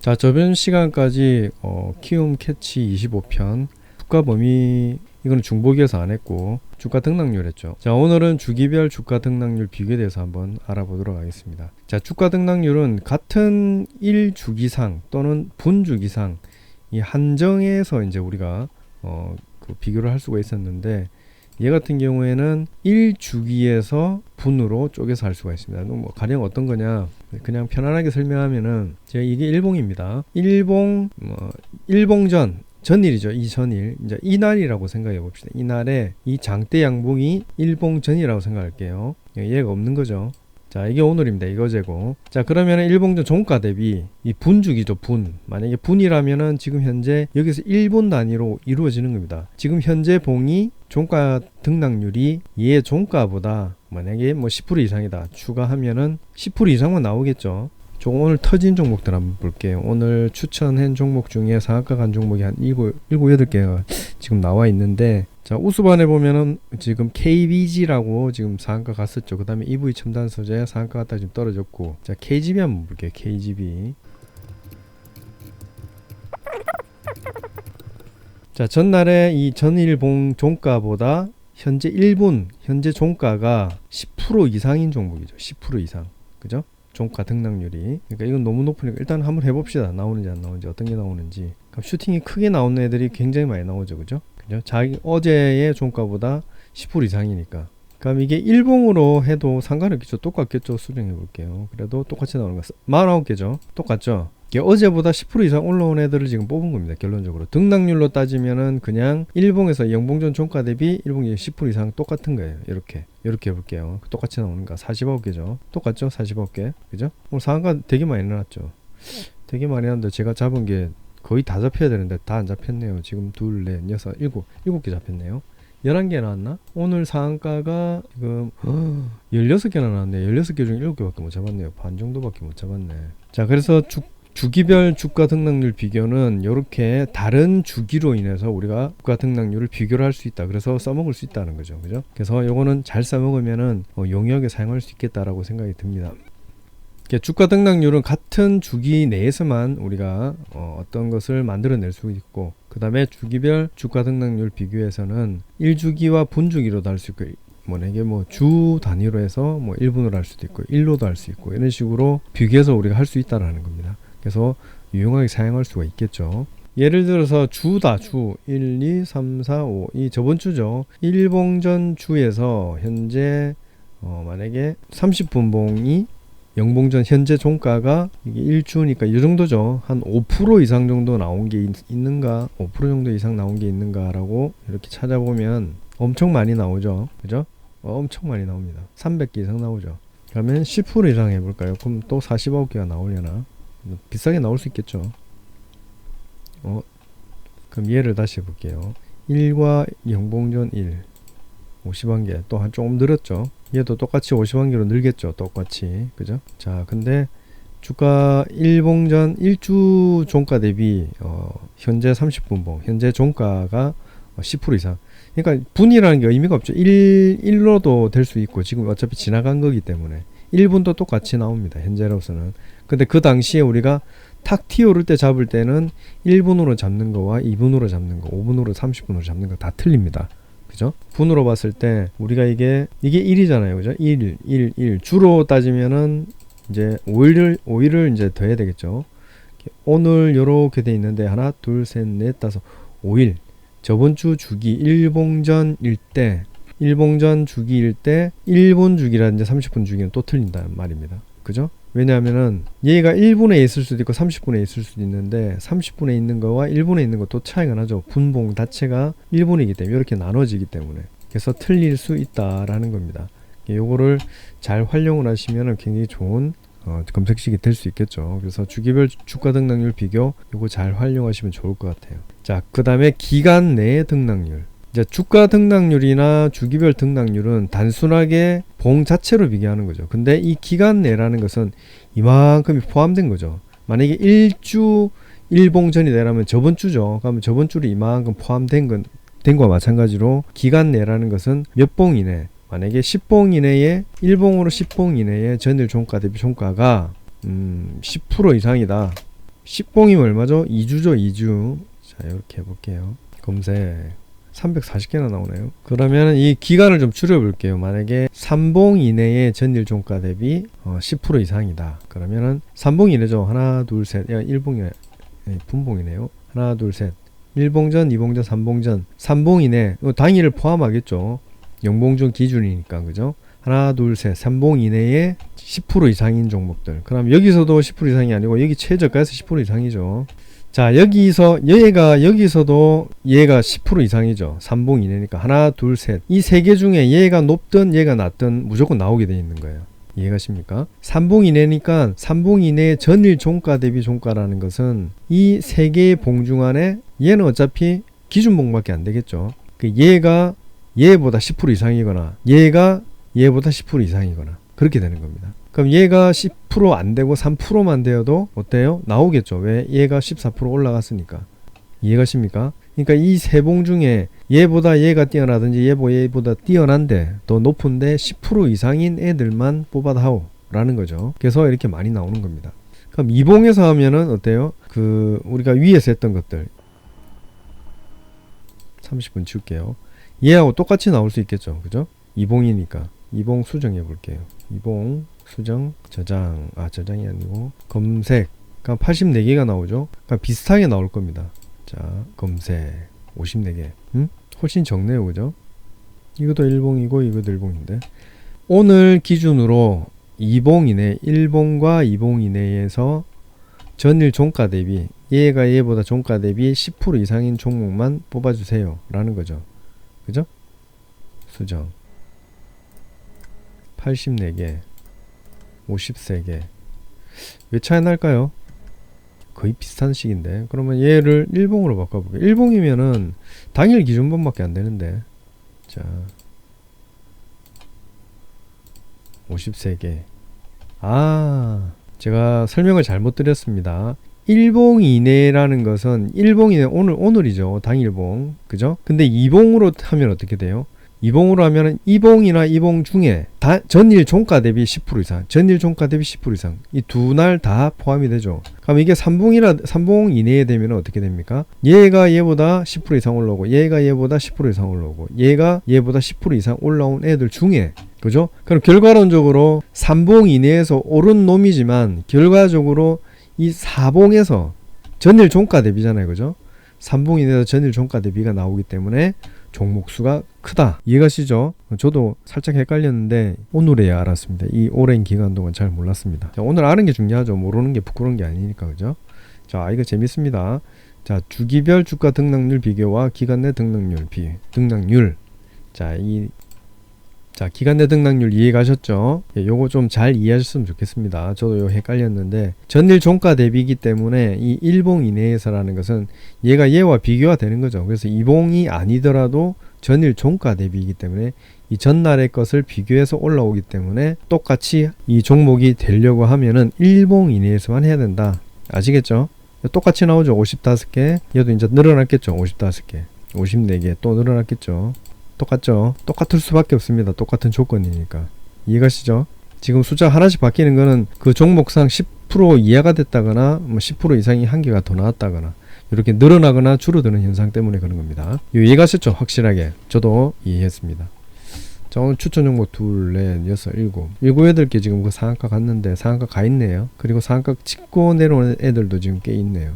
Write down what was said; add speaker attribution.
Speaker 1: 자, 저번 시간까지 키움 캐치 25편 주가 범위 이거는 중복이어서 안 했고 주가 등락률 했죠. 자, 오늘은 주기별 주가 등락률 비교에 대해서 한번 알아보도록 하겠습니다. 자, 주가 등락률은 같은 1주기상 또는 분주기상 이 한정에서 이제 우리가 그 비교를 할 수가 있었는데, 얘 같은 경우에는 1주기에서 분으로 쪼개서 할 수가 있습니다. 뭐 가령 어떤 거냐, 그냥 편안하게 설명하면은 제가 이게 일봉입니다. 일봉전 전일이죠. 이 전일, 이제 이날이라고 생각해 봅시다. 이날에 이 장대 양봉이 일봉전이라고 생각할게요. 얘가 없는 거죠. 자, 이게 오늘입니다. 이거제고. 자, 그러면 일봉전 종가 대비 이 분주기죠. 분. 만약에 분이라면은 지금 현재 여기서 1분 단위로 이루어지는 겁니다. 지금 현재 봉이 종가 등락률이 얘 종가보다 만약에 뭐 10% 이상이다 추가하면은 10% 이상만 나오겠죠. 오늘 터진 종목들 한번 볼게요. 오늘 추천한 종목 중에 상한가 간 종목이 한 7, 8개가 지금 나와 있는데, 자, 우수반에 보면은 지금 KBG라고 지금 상한가 갔었죠. 그 다음에 EV 첨단 소재 상한가 갔다가 지금 떨어졌고, 자, KGB 한번 볼게요. KGB. 자, 전날에 이 전일봉 종가보다 현재 1분 현재 종가가 10% 이상인 종목이죠. 10% 이상. 그죠? 종가 등락률이. 그러니까 이건 너무 높으니까 일단 한번 해봅시다. 나오는지 안 나오는지, 어떤 게 나오는지. 그럼 슈팅이 크게 나오는 애들이 굉장히 많이 나오죠. 그죠? 그죠? 자기 어제의 종가보다 10% 이상이니까. 그럼 이게 일봉으로 해도 상관없겠죠. 똑같겠죠. 수정해 볼게요. 그래도 똑같이 나오는 거 49개죠. 똑같죠? 이게 어제보다 10% 이상 올라온 애들을 지금 뽑은 겁니다. 결론적으로. 등락률로 따지면은 그냥 일봉에서 영봉전 종가 대비 일봉이 10% 이상 똑같은 거예요. 이렇게 해볼게요. 똑같이 나오는 거 49개죠. 똑같죠? 49개. 그죠? 오늘 상한가 되게 많이 나왔죠. 되게 많이 나왔는데 제가 잡은 게 거의 다 잡혀야 되는데 다 안 잡혔네요. 지금 2, 4, 6, 7개 잡혔네요. 11개 나왔나? 오늘 상한가가 지금 16개나 나왔네. 16개 중에 7개밖에 못 잡았네요. 반 정도밖에 못 잡았네. 자, 그래서 주기별 주가 등락률 비교는 이렇게 다른 주기로 인해서 우리가 주가 등락률을 비교를 할 수 있다. 그래서 써먹을 수 있다는 거죠. 그죠? 그래서 요거는 잘 써먹으면은 용이하게 사용할 수 있겠다라고 생각이 듭니다. 주가 등락률은 같은 주기 내에서만 우리가 어떤 것을 만들어낼 수 있고, 그 다음에 주기별 주가 등락률 비교에서는 1주기와 분주기로도 할 수 있고, 이게 주 단위로 해서 1분으로 할 수도 있고 1로도 할 수 있고, 이런 식으로 비교해서 우리가 할 수 있다라는 겁니다. 그래서 유용하게 사용할 수가 있겠죠. 예를 들어서 주다. 주 1, 2, 3, 4, 5 이 저번 주죠. 일봉전 주에서 현재 만약에 30분 봉이 영봉전 현재 종가가 이게 1주니까 이 정도죠. 한 5% 이상 정도 나온 게 있는가, 5% 정도 이상 나온 게 있는가라고 이렇게 찾아보면 엄청 많이 나오죠. 그죠? 엄청 많이 나옵니다. 300개 이상 나오죠. 그러면 10% 이상 해볼까요? 그럼 또 49개가 나오려나? 비싸게 나올 수 있겠죠. 그럼 얘를 다시 해볼게요. 1과 영봉전 1 50만개 또 한 조금 늘었죠. 얘도 똑같이 50만개로 늘겠죠. 똑같이. 그죠? 자, 근데 주가 일봉전 1주 종가 대비 현재 30분봉 현재 종가가 10% 이상. 그러니까 분이라는 게 의미가 없죠. 1로도 될 수 있고, 지금 어차피 지나간 거기 때문에 1분도 똑같이 나옵니다. 현재로서는. 근데 그 당시에 우리가 탁 튀어오를 때 잡을 때는 1분으로 잡는 거와 2분으로 잡는 거, 5분으로 30분으로 잡는 거 다 틀립니다. 그죠? 분으로 봤을 때 우리가 이게 1이잖아요. 그죠? 1. 주로 따지면은 이제 5일을 이제 더해야 되겠죠. 오늘 요렇게 돼 있는데 하나, 둘, 셋, 넷, 다섯, 5일. 저번 주 주기 일봉전일 때, 일봉전 주기일 때 1분 주기라든지 30분 주기는 또 틀린다는 말입니다. 그죠? 왜냐하면은 얘가 1분에 있을 수도 있고 30분에 있을 수도 있는데, 30분에 있는 거와 1분에 있는 것도 차이가 나죠. 분봉 자체가 1분이기 때문에 이렇게 나눠지기 때문에. 그래서 틀릴 수 있다라는 겁니다. 요거를 잘 활용을 하시면 굉장히 좋은 검색식이 될 수 있겠죠. 그래서 주기별 주가 등락률 비교 요거 잘 활용하시면 좋을 것 같아요. 자, 그 다음에 기간 내의 등락률. 이제 주가 등락률이나 주기별 등락률은 단순하게 봉 자체로 비교하는 거죠. 근데 이 기간 내라는 것은 이만큼이 포함된 거죠. 만약에 1주 1봉전이 되라면 저번 주죠. 그러면 저번 주로 이만큼 포함된 거와 마찬가지로 기간 내라는 것은 몇 봉 이내, 만약에 10봉 이내에 1봉으로 10봉 이내에 전일 종가 대비 종가가 10% 이상이다. 10봉이면 얼마죠? 2주죠, 2주. 자, 이렇게 해볼게요. 검색. 340개나 나오네요. 그러면 이 기간을 좀 줄여볼게요. 만약에 3봉 이내에 전일 종가 대비 10% 이상이다. 그러면은 3봉 이내죠. 하나, 둘, 셋. 1봉이네. 분봉이네요. 하나, 둘, 셋. 1봉전, 2봉전, 3봉전. 3봉 이내. 당일을 포함하겠죠. 영봉전 기준이니까, 그죠? 하나, 둘, 셋. 3봉 이내에 10% 이상인 종목들. 그럼 여기서도 10% 이상이 아니고 여기 최저가에서 10% 이상이죠. 자, 여기서도 얘가 10% 이상이죠. 3봉 이내니까 하나, 둘, 셋. 이 세 개 중에 얘가 높든 얘가 낮든 무조건 나오게 돼 있는 거예요. 이해가십니까? 3봉 이내니까 3봉 이내의 전일 종가 대비 종가라는 것은 이 세 개의 봉 중 안에 얘는 어차피 기준봉밖에 안 되겠죠. 얘가 얘보다 10% 이상이거나 얘가 얘보다 10% 이상이거나 그렇게 되는 겁니다. 그럼 얘가 10% 안 되고 3%만 되어도 어때요? 나오겠죠. 왜? 얘가 14% 올라갔으니까. 이해가십니까? 그러니까 이 세 봉 중에 얘보다 얘가 뛰어나든지 얘보다 뛰어난데 더 높은데 10% 이상인 애들만 뽑아다오 라는 거죠. 그래서 이렇게 많이 나오는 겁니다. 그럼 이 봉에서 하면은 어때요? 우리가 위에서 했던 것들 30분 지울게요. 얘하고 똑같이 나올 수 있겠죠. 그죠? 이 봉이니까 이 봉 수정해 볼게요. 이 봉 수정, 저장, 저장이 아니고 검색. 그러니까 84개가 나오죠. 그러니까 비슷하게 나올 겁니다. 자, 검색 54개. 훨씬 적네요, 그죠? 이것도 1봉이고 이것도 1봉인데 오늘 기준으로 2봉 이내, 1봉과 2봉 이내에서 전일 종가 대비 얘가 얘보다 종가 대비 10% 이상인 종목만 뽑아주세요 라는 거죠. 그죠? 수정 84개 53개. 왜 차이 날까요? 거의 비슷한 식인데. 그러면 얘를 1봉으로 바꿔볼게요. 1봉이면은 당일 기준봉밖에 안 되는데. 자, 53개. 제가 설명을 잘못 드렸습니다. 1봉 이내라는 것은 1봉 이내 오늘이죠. 당일봉. 그죠? 근데 2봉으로 하면 어떻게 돼요? 2봉으로 하면은 2봉이나 2봉 중에 전일 종가 대비 10% 이상, 전일 종가 대비 10% 이상 이 두 날 다 포함이 되죠. 그럼 이게 3봉 이내에 되면 어떻게 됩니까? 얘가 얘보다 10% 이상 올라오고 얘가 얘보다 10% 이상 올라오고 얘가 얘보다 10% 이상 올라온 애들 중에 그죠? 그럼 결과론적으로 3봉 이내에서 오른 놈이지만 결과적으로 이 4봉에서 전일 종가 대비잖아요. 그죠? 3봉 이내에서 전일 종가 대비가 나오기 때문에 종목 수가 크다. 이해가시죠? 저도 살짝 헷갈렸는데 오늘에야 알았습니다. 이 오랜 기간 동안 잘 몰랐습니다. 자, 오늘 아는 게 중요하죠. 모르는 게 부끄러운 게 아니니까. 그죠? 자, 이거 재밌습니다. 자, 주기별 주가 등락률 비교와 기간 내 등락률. 자, 기간 내 등락률 이해가셨죠? 요거 좀 잘 이해하셨으면 좋겠습니다. 저도 요 헷갈렸는데 전일 종가 대비이기 때문에 이 1봉 이내에서라는 것은 얘가 얘와 비교가 되는 거죠. 그래서 2봉이 아니더라도 전일 종가 대비이기 때문에 이 전날의 것을 비교해서 올라오기 때문에 똑같이 이 종목이 되려고 하면은 1봉 이내에서만 해야 된다. 아시겠죠? 똑같이 나오죠. 55개. 얘도 이제 늘어났겠죠. 55개. 54개 또 늘어났겠죠. 똑같죠. 똑같을 수밖에 없습니다. 똑같은 조건이니까. 이해가시죠? 지금 숫자 하나씩 바뀌는 거는 그 종목상 10% 이하가 됐다거나 뭐 10% 이상이 한 개가 더 나왔다거나 이렇게 늘어나거나 줄어드는 현상 때문에 그런 겁니다. 이해가셨죠? 확실하게. 저도 이해했습니다. 자, 오늘 추천 종목 2, 4, 6, 7 8개 지금 그 상한가 갔는데 상한가 가 있네요. 그리고 상한가 찍고 내려오는 애들도 지금 꽤 있네요.